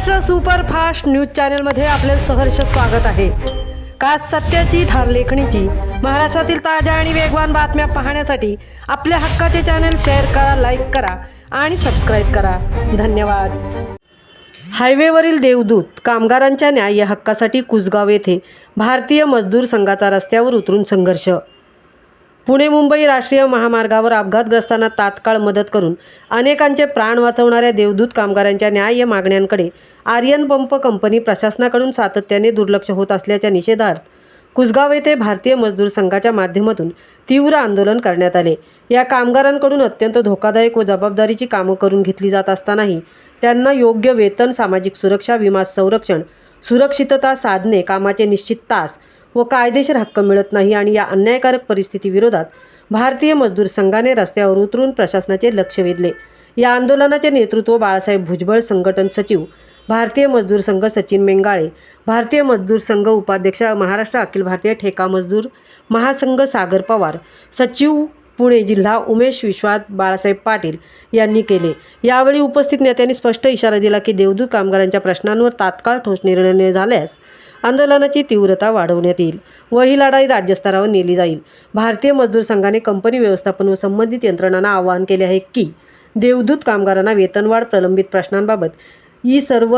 Maharashtra superfast news चॅनलमध्ये आपले सहर्ष स्वागत आहे। खास सत्याची धार लेखणीची महाराष्ट्रातील ताज्या आणि वेगवान बातम्या पाहण्यासाठी आपल्या हक्काचे चॅनल शेअर करा, लाईक करा आणि सबस्क्राईब करा। धन्यवाद। हायवेवरील देवदूत कामगारांच्या न्याय हक्कासाठी कुसगाव येथे भारतीय मजदूर संघाचा रस्त्यावर उतरून संघर्ष। पुणे मुंबई राष्ट्रीय महामार्गावर अपघातग्रस्तांना तात्काळ मदत करून अनेकांचे प्राण वाचवणाऱ्या देवदूत कामगारांच्या न्याय्य मागण्यांकडे आर्यन पंप कंपनी प्रशासनाकडून सातत्याने दुर्लक्ष होत असल्याच्या निषेधार्थ कुसगाव येथे भारतीय मजदूर संघाच्या माध्यमातून तीव्र आंदोलन करण्यात आले। या कामगारांकडून अत्यंत धोकादायक व जबाबदारीची कामं करून घेतली जात असतानाही त्यांना योग्य वेतन, सामाजिक सुरक्षा, विमा संरक्षण, सुरक्षितता साधने, कामाचे निश्चित तास व कायदेशीर हक्क मिळत नाही आणि या अन्यायकारक परिस्थितीविरोधात भारतीय मजदूर संघाने रस्त्यावर उतरून प्रशासनाचे लक्ष वेधले। या आंदोलनाचे नेतृत्व बाळासाहेब भुजबळ, संघटन सचिव भारतीय मजदूर संघ सचिन मेंगाळे, भारतीय मजदूर संघ उपाध्यक्ष महाराष्ट्र अखिल भारतीय ठेका मजदूर महासंघ सागर पवार, सचिव पुणे जिल्हा उमेश विश्वास बाळासाहेब पाटील यांनी केले। यावेळी उपस्थित नेत्यांनी स्पष्ट इशारा दिला की देवदूत कामगारांच्या प्रश्नांवर तात्काळ ठोस निर्णय झाल्यास आंदोलनाची तीव्रता वाढवण्यात येईल व ही लढाई राज्यस्तरावर नेली जाईल। भारतीय मजदूर संघाने कंपनी व्यवस्थापन व संबंधित यंत्रणांना आवाहन केले आहे की देवदूत कामगारांना वेतनवाढ, प्रलंबित प्रश्नांबाबत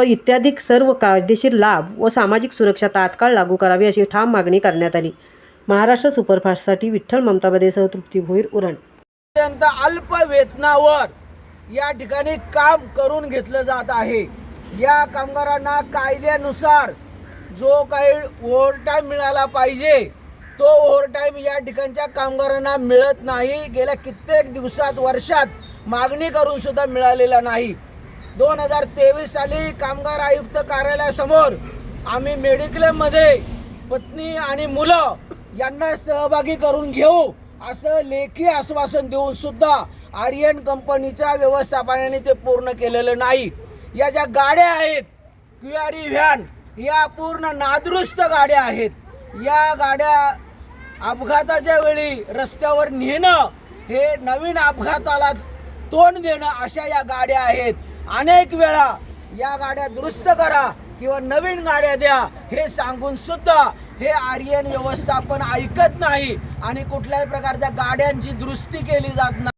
इत्यादी सर्व कायदेशीर लाभ व सामाजिक सुरक्षा तात्काळ लागू करावी अशी ठाम मागणी करण्यात आली। महाराष्ट्र सुपरफास्टसाठी विठ्ठल ममताबदेसह तृप्ती भोईर, उरण। अत्यंत अल्प वेतनावर या ठिकाणी काम करून घेतलं जात आहे। या कामगारांना कायद्यानुसार जो काही ओव्हरटाईम मिळाला पाहिजे तो ओव्हरटाईम या ठिकाणच्या कामगारांना मिळत नाही। गेल्या कित्येक दिवसात, वर्षात मागणी करून सुद्धा मिळालेला नाही। 2023 साली कामगार आयुक्त कार्यालयासमोर आम्ही मेडिक्लेममध्ये पत्नी आणि मुलं यांना सहभागी करून घेऊ असं लेखी आश्वासन देऊन सुद्धा आर्यन कंपनीच्या व्यवस्थापनाने ते पूर्ण केलेलं नाही। या ज्या गाड्या आहेत क्यूआरई व्हॅन, या पूर्ण नादुरुस्त गाड्या आहेत। या गाड्या अपघाताच्या वेळी रस्त्यावर नेणं हे नवीन अपघाताला तोंड देणं अशा या गाड्या आहेत। अनेक वेळा या गाड्या दुरुस्त करा किंवा नवीन गाड्या द्या हे सांगून सुद्धा हे आर्यन व्यवस्थापन ऐकत नाही आणि कुठल्याही प्रकारच्या गाड्यांची दुरुस्ती केली जात नाही।